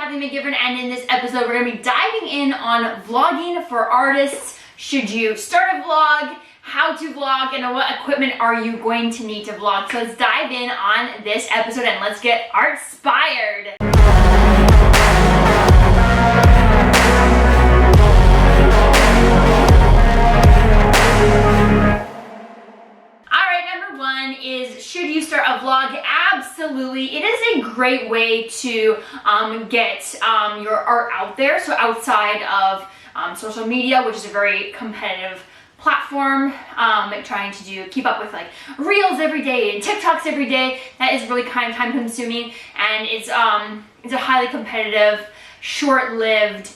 Kathleen McGiveron, and in this episode we're going to be diving in on vlogging for artists. Should you start a vlog, how to vlog, and what equipment are you going to need to vlog? So let's dive in on this episode and let's get art-spired. Is should you start a vlog? Absolutely. It is a great way to get your art out there. So outside of social media, which is a very competitive platform, trying to keep up with like reels every day and TikToks every day, that is really kind of time consuming, and it's a highly competitive, short-lived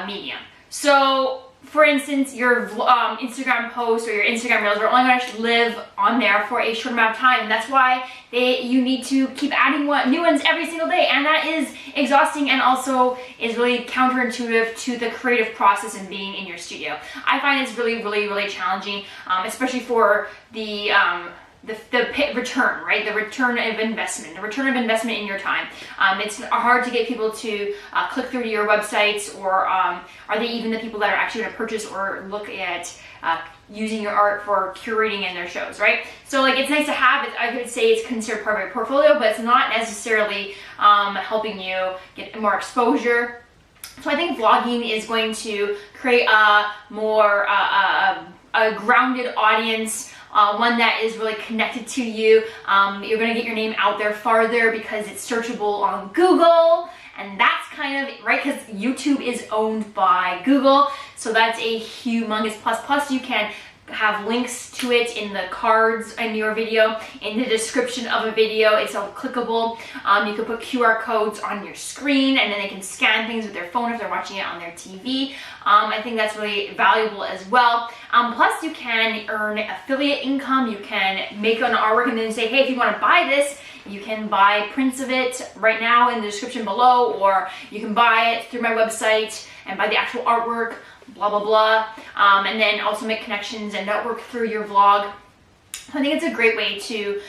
medium. So for instance, your Instagram posts or your Instagram reels are only going to live on there for a short amount of time. And that's why you need to keep adding new ones every single day. And that is exhausting and also is really counterintuitive to the creative process and being in your studio. I find it's really challenging, especially for the return, right? The return of investment in your time. It's hard to get people to click through to your websites, or are they even the people that are actually going to purchase or look at using your art for curating in their shows, right? So like, it's nice to have it. I would say it's considered part of your portfolio, but it's not necessarily helping you get more exposure. So I think vlogging is going to create a more a grounded audience. One that is really connected to you. You're going to get your name out there farther because it's searchable on Google, and that's kind of right, because YouTube is owned by Google, so that's a humongous plus. Plus you can have links to it in the cards in your video, in the description of a video. It's all clickable. You can put QR codes on your screen, and then they can scan things with their phone if they're watching it on their TV. I think that's really valuable as well. Plus you can earn affiliate income. You can make an artwork and then say, hey, if you want to buy this, you can buy prints of it right now in the description below, or you can buy it through my website and buy the actual artwork, blah blah blah, and then also make connections and network through your vlog. I think it's a great way to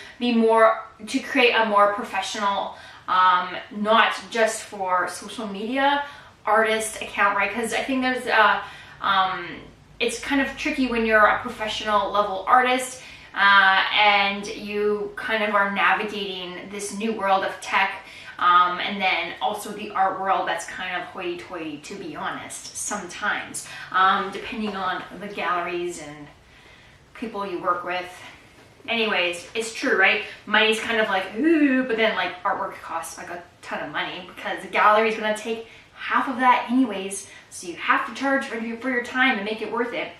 create a more professional, not just for social media artist account, right? Because I think there's it's kind of tricky when you're a professional level artist and you kind of are navigating this new world of tech. And then also the art world that's kind of hoity-toity, to be honest, sometimes, depending on the galleries and people you work with. Anyways, it's true, right? Money's kind of like, ooh, but then like artwork costs like a ton of money because the gallery is going to take half of that anyways, so you have to charge for your time to make it worth it.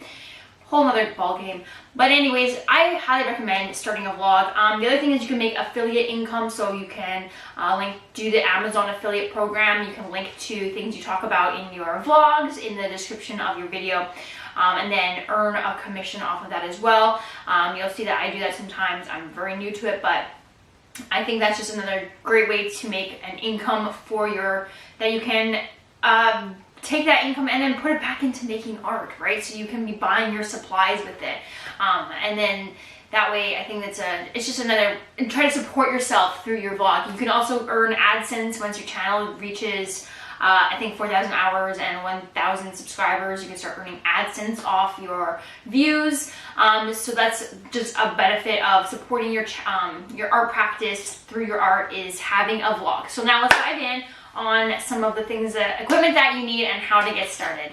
Whole nother ball game. But anyways, I highly recommend starting a vlog. The other thing is you can make affiliate income, so you can do the Amazon affiliate program. You can link to things you talk about in your vlogs in the description of your video, and then earn a commission off of that as well. You'll see that I do that sometimes. I'm very new to it, but I think that's just another great way to make an income that you can take that income and then put it back into making art, right? So you can be buying your supplies with it, and then that way I think it's just another, and try to support yourself through your vlog. You can also earn AdSense once your channel reaches I think 4,000 hours and 1,000 subscribers. You can start earning AdSense off your views. So that's just a benefit of supporting your art practice through your art, is having a vlog. So now let's dive in on some of the things, equipment that you need and how to get started.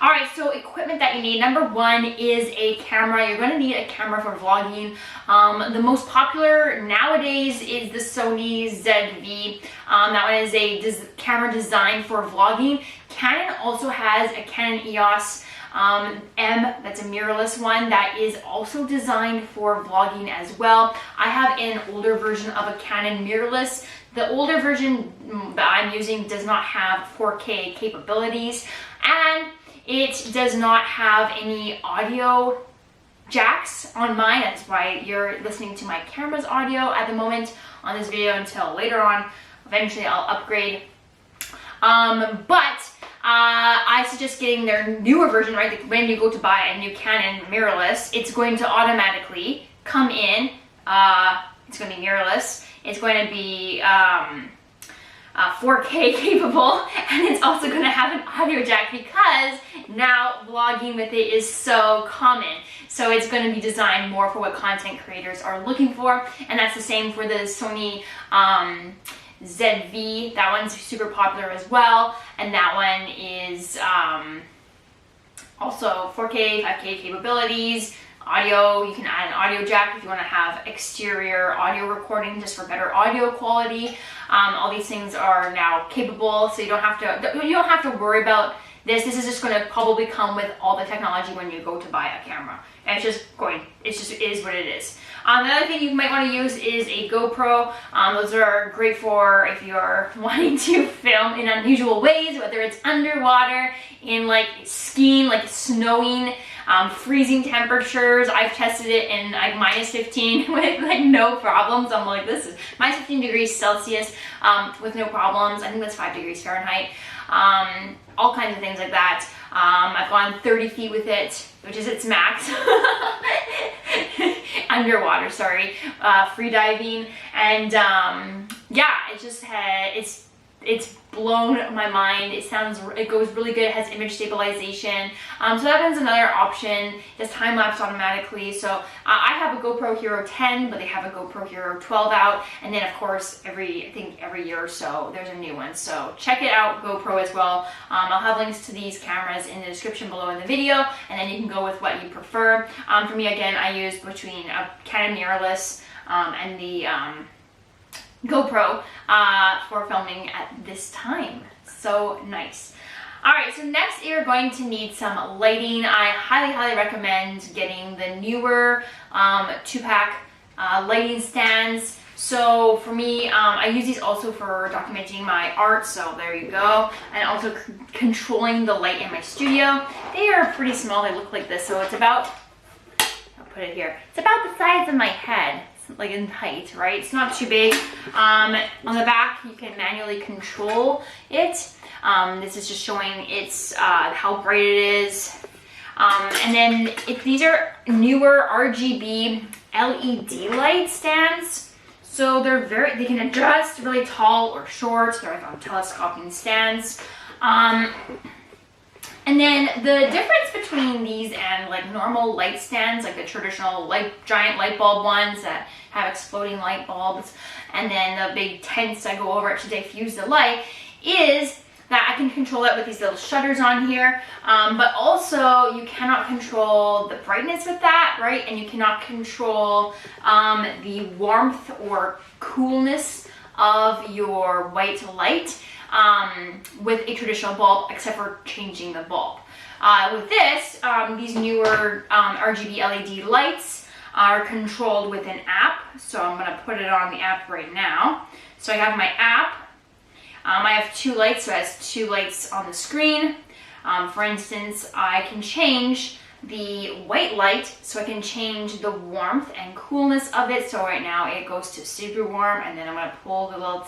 All right, so equipment that you need. Number one is a camera. You're going to need a camera for vlogging. The most popular nowadays is the Sony ZV. That one is a camera designed for vlogging. Canon also has a Canon EOS M, that's a mirrorless one that is also designed for vlogging as well. I have an older version of a Canon mirrorless. The older version that I'm using does not have 4K capabilities, and it does not have any audio jacks on mine. That's why you're listening to my camera's audio at the moment on this video until later on. Eventually I'll upgrade. But I suggest getting their newer version, right? When you go to buy a new Canon mirrorless, it's going to automatically come in. It's going to be mirrorless. It's going to be 4K capable, and it's also going to have an audio jack because now vlogging with it is so common. So it's going to be designed more for what content creators are looking for, and that's the same for the Sony ZV. That one's super popular as well, and that one is also 4K, 5K capabilities. Audio, you can add an audio jack if you want to have exterior audio recording just for better audio quality. All these things are now capable, so you don't have to worry about this. This is just going to probably come with all the technology when you go to buy a camera, and it just is what it is. The other thing you might want to use is a GoPro. Those are great for if you're wanting to film in unusual ways, whether it's underwater, in like skiing, like snowing, freezing temperatures. I've tested it in like -15 with like no problems. I'm like, this is -15 degrees Celsius with no problems. I think that's 5 degrees Fahrenheit. All kinds of things like that. I've gone 30 feet with it, which is its max. Underwater, sorry, free diving, and yeah, it's blown my mind. It goes really good. It has image stabilization. So that one's another option. It does time lapse automatically. So I have a GoPro Hero 10, but they have a GoPro Hero 12 out, and then of course I think every year or so there's a new one. So check it out, GoPro as well. I'll have links to these cameras in the description below in the video, and then you can go with what you prefer. For me, again, I use between a Canon mirrorless and the GoPro for filming at this time. So nice. Alright, so next you're going to need some lighting. I highly recommend getting the newer 2-pack lighting stands. So for me, I use these also for documenting my art, so there you go. And also controlling the light in my studio. They are pretty small, they look like this, so it's about, I'll put it here, it's about the size of my head. Like in height, right? It's not too big. On the back, you can manually control it. This is just showing it's how bright it is. And then these are newer RGB LED light stands. So they can adjust really tall or short. They're on telescoping stands. And then the difference between these and like normal light stands, like the traditional giant light bulb ones that have exploding light bulbs, and then the big tents that go over it to diffuse the light, is that I can control it with these little shutters on here, but also you cannot control the brightness with that, right? And you cannot control the warmth or coolness of your white light with a traditional bulb, except for changing the bulb. With this, these newer RGB LED lights are controlled with an app. So I'm going to put it on the app right now. So I have my app. I have 2 lights, so it has 2 lights on the screen. For instance, I can change the white light, so I can change the warmth and coolness of it. So right now it goes to super warm, and then I'm going to pull the little,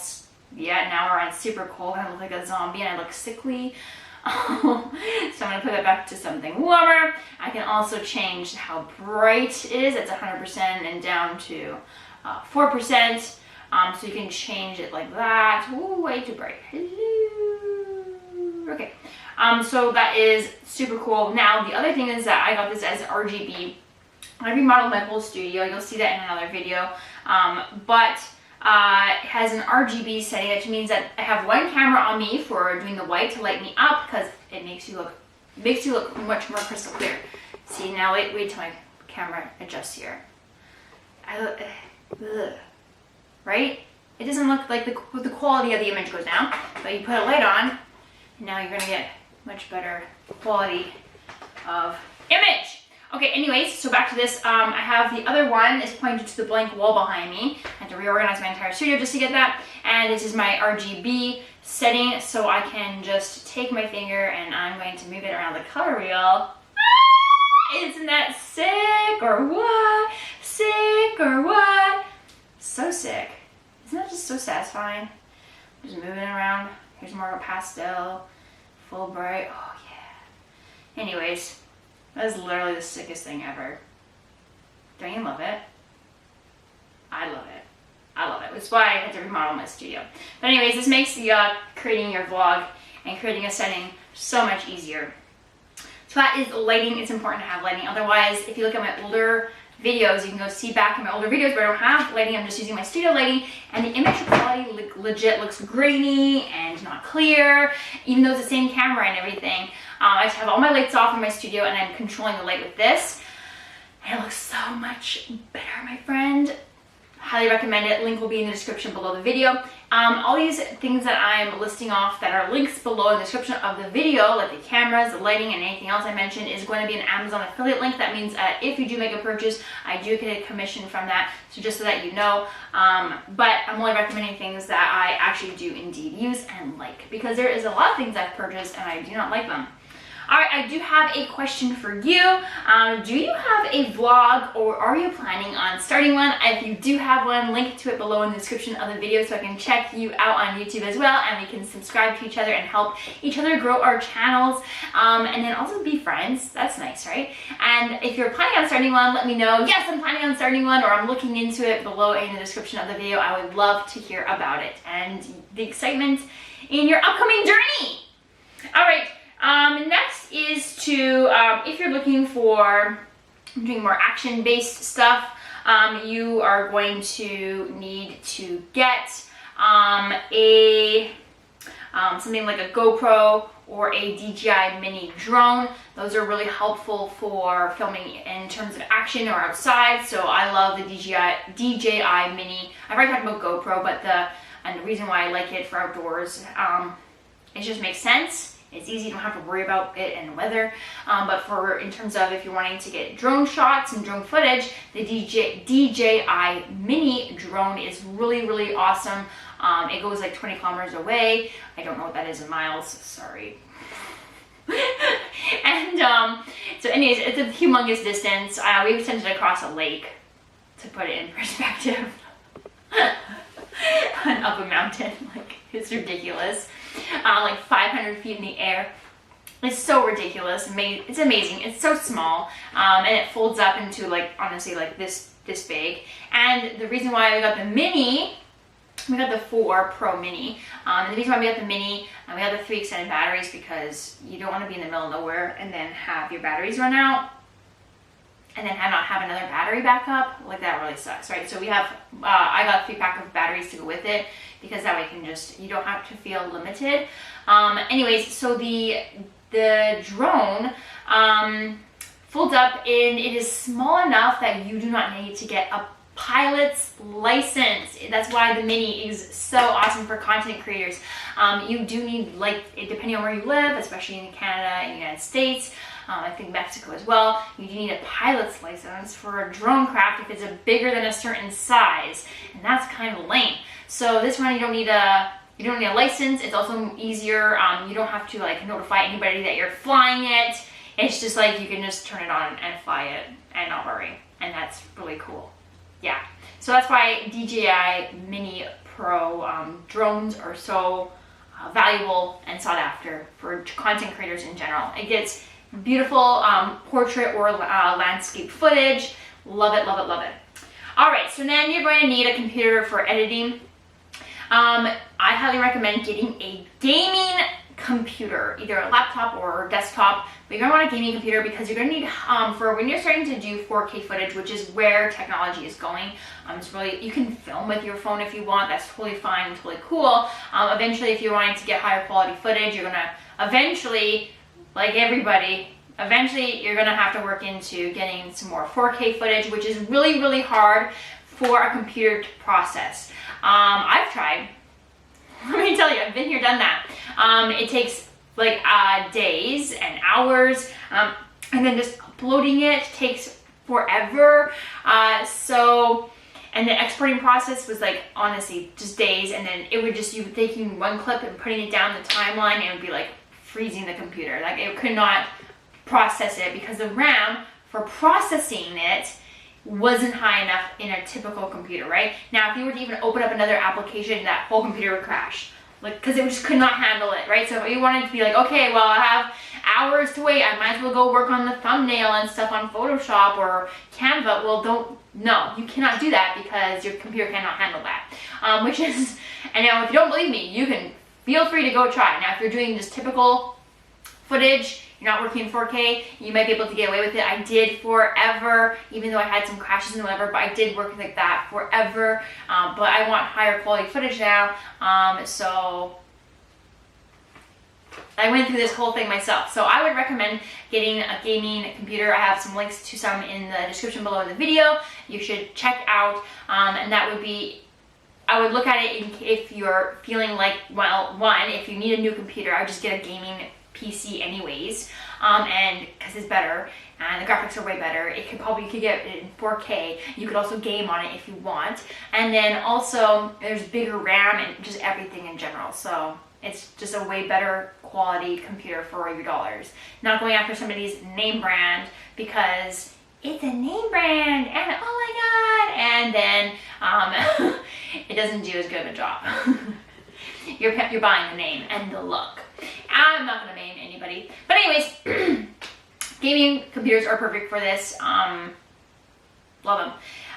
yeah, now we're on super cold, and I look like a zombie and I look sickly. So I'm going to put it back to something warmer. I can also change how bright it is. It's 100% and down to 4%. So you can change it like that. Ooh, way too bright. Hello. Okay. So that is super cool. Now, the other thing is that I got this as RGB. I remodeled my whole studio. You'll see that in another video. But it has an RGB setting, which means that I have one camera on me for doing the white to light me up, because it makes you look much more crystal clear. See, now wait till my camera adjusts here. Right? It doesn't look like the quality of the image goes down, but you put a light on, and now you're gonna get much better quality of image. Okay, anyways, so back to this. I have the other one is pointed to the blank wall behind me. I had to reorganize my entire studio just to get that. And this is my RGB setting, so I can just take my finger and I'm going to move it around the color wheel. Ah, isn't that sick or what? Sick or what? So sick. Isn't that just so satisfying? Just moving it around. Here's more of a pastel, full bright. Oh yeah. Anyways. That is literally the sickest thing ever. Don't you love it? I love it. I love it. It's why I had to remodel my studio. But anyways, this makes the creating your vlog and creating a setting so much easier. So that is lighting. It's important to have lighting. Otherwise, if you look at my older videos, you can go see back in my older videos where I don't have lighting. I'm just using my studio lighting, and the image quality legit looks grainy and not clear, even though it's the same camera and everything. I just have all my lights off in my studio, and I'm controlling the light with this. And it looks so much better, my friend. Highly recommend it. Link will be in the description below the video. All these things that I'm listing off that are links below in the description of the video, like the cameras, the lighting, and anything else I mentioned, is going to be an Amazon affiliate link. That means if you do make a purchase, I do get a commission from that. So just so that you know. But I'm only recommending things that I actually do indeed use and like, because there is a lot of things I've purchased and I do not like them. All right, I do have a question for you. Do you have a vlog, or are you planning on starting one? If you do have one, link to it below in the description of the video so I can check you out on YouTube as well, and we can subscribe to each other and help each other grow our channels, and then also be friends. That's nice, right? And if you're planning on starting one, let me know. Yes, I'm planning on starting one, or I'm looking into it below in the description of the video. I would love to hear about it and the excitement in your upcoming journey. All right. Next is to, if you're looking for doing more action-based stuff, you are going to need to get something like a GoPro or a DJI mini drone. Those are really helpful for filming in terms of action or outside. So I love the DJI mini. I've already talked about GoPro, but the reason why I like it for outdoors, it just makes sense. It's easy, you don't have to worry about it and weather. But in terms of if you're wanting to get drone shots and drone footage, the DJI mini drone is really, really awesome. It goes like 20 kilometers away. I don't know what that is in miles, sorry. And so anyways, it's a humongous distance. We sent it across a lake, to put it in perspective. And up a mountain, like, it's ridiculous. Like 500 feet in the air. It's so ridiculous. It's amazing. It's so small, and it folds up into, like, honestly, like this big. And the reason why we got the mini, we got the 4 Pro Mini. And the reason why we got the mini and we got the 3 extended batteries, because you don't want to be in the middle of nowhere and then have your batteries run out, and then not have another battery backup. Like, that really sucks, right? So we have, I got a 3-pack of batteries to go with it, because that way you don't have to feel limited. Anyways, so the drone folds up, and it is small enough that you do not need to get a pilot's license. That's why the mini is so awesome for content creators. You do need, like, depending on where you live, especially in Canada and the United States, I think Mexico as well, you do need a pilot's license for a drone craft if it's bigger than a certain size, and that's kind of lame. So this one, you don't need a license. It's also easier. You don't have to, like, notify anybody that you're flying it. It's just like you can just turn it on and fly it and not worry, and that's really cool. Yeah, so that's why DJI Mini Pro drones are so valuable and sought after for content creators in general. It gets beautiful portrait or landscape footage. Love it, love it, love it. All right, so then you're going to need a computer for editing. I highly recommend getting a gaming computer, either a laptop or desktop, but you're going to want a gaming computer because you're going to need, for when you're starting to do 4K footage, which is where technology is going. It's really, you can film with your phone if you want, that's totally fine, totally cool. Eventually, if you're wanting to get higher quality footage, you're going to eventually, like everybody, eventually you're going to have to work into getting some more 4K footage, which is really, really hard for a computer to process. I've tried. Let me tell you, I've been here, done that. It takes like days and hours, and then just uploading it takes forever. And the exporting process was, like, honestly just days, and then it would just, you taking one clip and putting it down the timeline, and it would be like freezing the computer. Like, it could not process it because the RAM for processing it wasn't high enough in a typical computer, right? Now, if you were to even open up another application, that whole computer would crash, like, because it just could not handle it, right? So if you wanted to be like, okay, well, I have hours to wait. I might as well go work on the thumbnail and stuff on Photoshop or Canva. Well, no, you cannot do that because your computer cannot handle that. And now if you don't believe me, you can feel free to go try. Now, if you're doing just typical footage, you're not working in 4K, you might be able to get away with it. I did forever, even though I had some crashes and whatever, but I did work like that forever. But I want higher quality footage now, so I went through this whole thing myself. So I would recommend getting a gaming computer. I have some links to some in the description below in the video. You should check out, and that would be, I would look at it if you're feeling like, well, one, if you need a new computer, I would just get a gaming PC anyways, and because it's better and the graphics are way better. You could get it in 4K. You could also game on it if you want, and then also there's bigger RAM and just everything in general. So it's just a way better quality computer for your dollars. Not going after somebody's name brand because it's a name brand and oh my god, and then it doesn't do as good of a job. You're buying the name and the look. I'm not gonna name anybody, but anyways, gaming computers are perfect for this. Love them.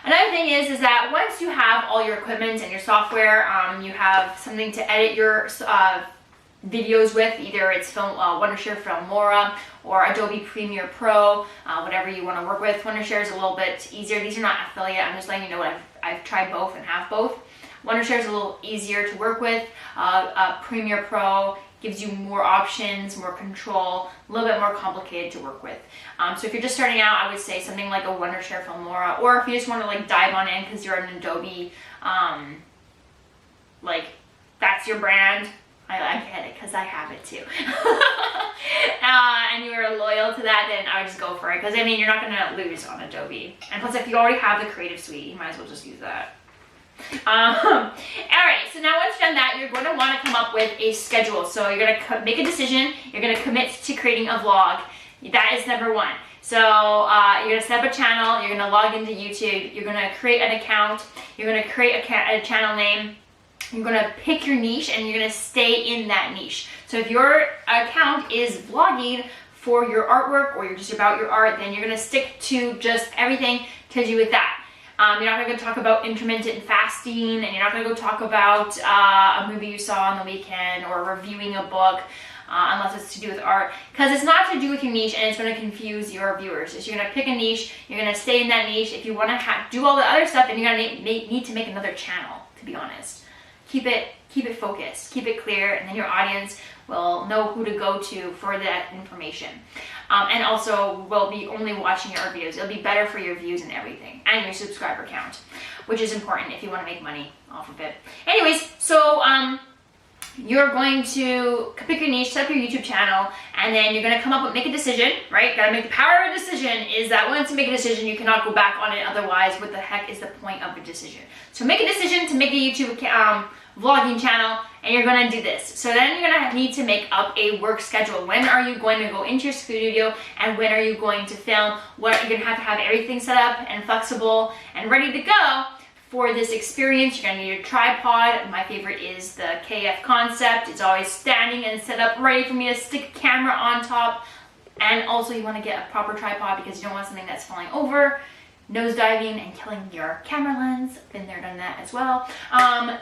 Another thing is that once you have all your equipment and your software, you have something to edit your videos with. Either it's Wondershare Filmora or Adobe Premiere Pro, whatever you want to work with. Wondershare is a little bit easier. These are not affiliate. I'm just letting you know what I've tried both and have both. Wondershare is a little easier to work with. Premiere Pro gives you more options, more control, a little bit more complicated to work with. So if you're just starting out, I would say something like a Wondershare Filmora, or if you just want to like dive on in because you're an Adobe, like that's your brand. I get it because I have it too. And you are loyal to that, then I would just go for it because I mean you're not going to lose on Adobe. And plus, if you already have the Creative Suite, you might as well just use that. Alright, so now once you've done that, you're going to want to come up with a schedule. So you're going to make a decision, you're going to commit to creating a vlog. That is number one. So you're going to set up a channel, you're going to log into YouTube, you're going to create an account, you're going to create a channel name, you're going to pick your niche, and you're going to stay in that niche. So if your account is vlogging for your artwork or you're just about your art, then you're going to stick to just everything to do with that. You're not going to talk about intermittent fasting, and you're not going to go talk about a movie you saw on the weekend or reviewing a book, unless it's to do with art, because it's not to do with your niche and it's going to confuse your viewers. So you're going to pick a niche, you're going to stay in that niche. If you want to do all the other stuff, then you're going to need to make another channel, to be honest. Keep it focused, keep it clear, and then your audience will know who to go to for that information. And also will be only watching your art videos. It'll be better for your views and everything, and your subscriber count, which is important if you want to make money off of it. Anyways, so you're going to pick your niche, set up your YouTube channel, and then you're going to come up with, make a decision, right? Got to make the power of a decision is that once you make a decision, you cannot go back on it. Otherwise, what the heck is the point of a decision? So make a decision to make a YouTube vlogging channel, and you're going to do this. So then you're going to need to make up a work schedule. When are you going to go into your studio, and when are you going to film? What you're going to have everything set up and flexible and ready to go for this experience. You're going to need a tripod. My favorite is the KF Concept. It's always standing and set up ready for me to stick a camera on top. And also you want to get a proper tripod because you don't want something that's falling over, nosediving, and killing your camera lens. Been there, done that as well.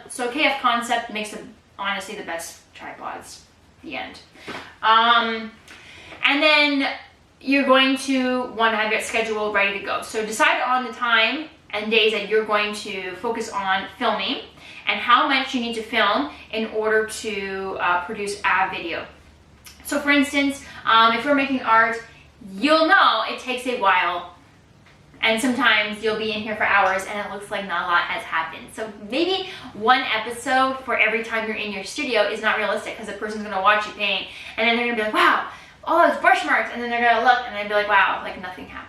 So KF Concept makes honestly the best tripods. The end. And then you're going to want to have your schedule ready to go. So decide on the time and days that you're going to focus on filming and how much you need to film in order to produce a video. So for instance, if we're making art, you'll know it takes a while, and sometimes you'll be in here for hours and it looks like not a lot has happened. So maybe one episode for every time you're in your studio is not realistic because the person's gonna watch you paint and then they're gonna be like, wow, all those brush marks, and then they're gonna look and they'll be like, wow, like nothing happened.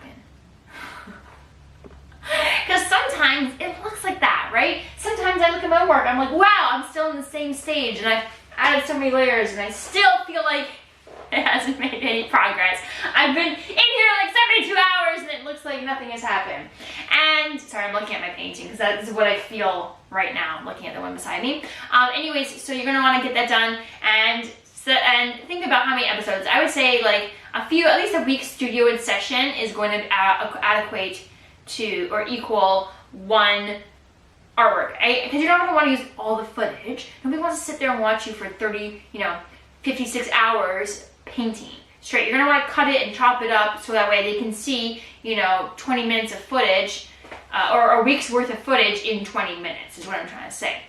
Because sometimes it looks like that, right? Sometimes I look at my work, I'm like, wow, I'm still in the same stage and I've added so many layers and I still feel like it hasn't made any progress. I've been in here like 72 hours and it looks like nothing has happened. And, sorry, I'm looking at my painting because that is what I feel right now, looking at the one beside me. Anyways, so you're going to want to get that done and and think about how many episodes. I would say like at least a week's studio in session is going to adequate to or equal one artwork, because you're not going to want to use all the footage. Nobody wants to sit there and watch you for 56 hours painting straight. You're going to want to cut it and chop it up so that way they can see, 20 minutes of footage or a week's worth of footage in 20 minutes is what I'm trying to say.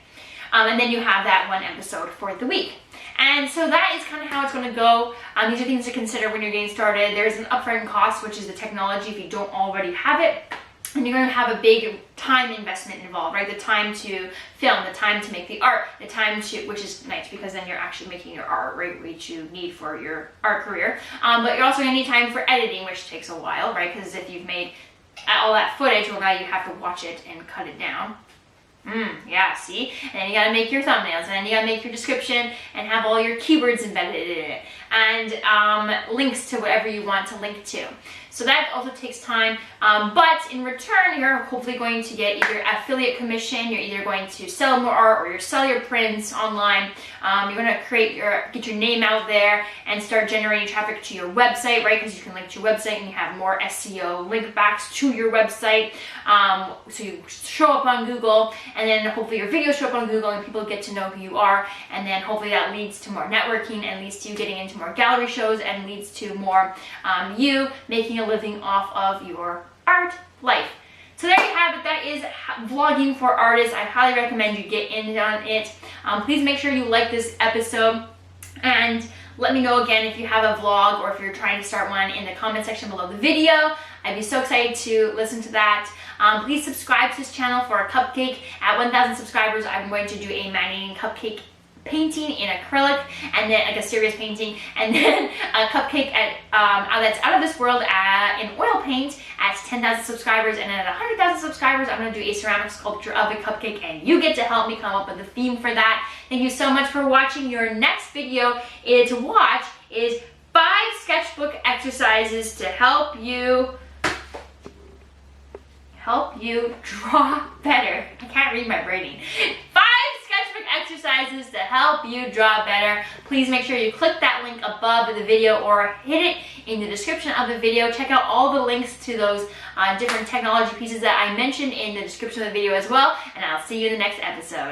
And then you have that one episode for the week. And so that is kind of how it's going to go. These are things to consider when you're getting started. There's an upfront cost, which is the technology if you don't already have it. And you're going to have a big time investment involved, right? The time to film, the time to make the art, the time to, which is nice because then you're actually making your art, right, which you need for your art career. But you're also going to need time for editing, which takes a while, right? Because if you've made all that footage, well, now you have to watch it and cut it down. Yeah, see? And then you gotta make your thumbnails, and then you gotta make your description and have all your keywords embedded in it, and links to whatever you want to link to. So that also takes time, but in return, you're hopefully going to get either affiliate commission, you're either going to sell more art, or you sell your prints online. You're gonna get your name out there and start generating traffic to your website, right? Because you can link to your website and you have more SEO link backs to your website. So you show up on Google, and then hopefully your videos show up on Google and people get to know who you are, and then hopefully that leads to more networking and leads to you getting into more gallery shows and leads to more you making a living off of your art life. So there you have it. That is vlogging for artists. I highly recommend you get in on it. Please make sure you like this episode, and let me know again if you have a vlog or if you're trying to start one in the comment section below the video. I'd be so excited to listen to that. Please subscribe to this channel for a cupcake. At 1,000 subscribers, I'm going to do a magneting cupcake painting in acrylic, and then like a serious painting, and then a cupcake that's out of this world in oil paint at 10,000 subscribers, and then at 100,000 subscribers I'm going to do a ceramic sculpture of a cupcake, and you get to help me come up with a theme for that. Thank you so much for watching. Your next video to watch is 5 sketchbook exercises to help you draw better. I can't read my writing. 5 sketchbook exercises to help you draw better. Please make sure you click that link above the video or hit it in the description of the video. Check out all the links to those different technology pieces that I mentioned in the description of the video as well, and I'll see you in the next episode.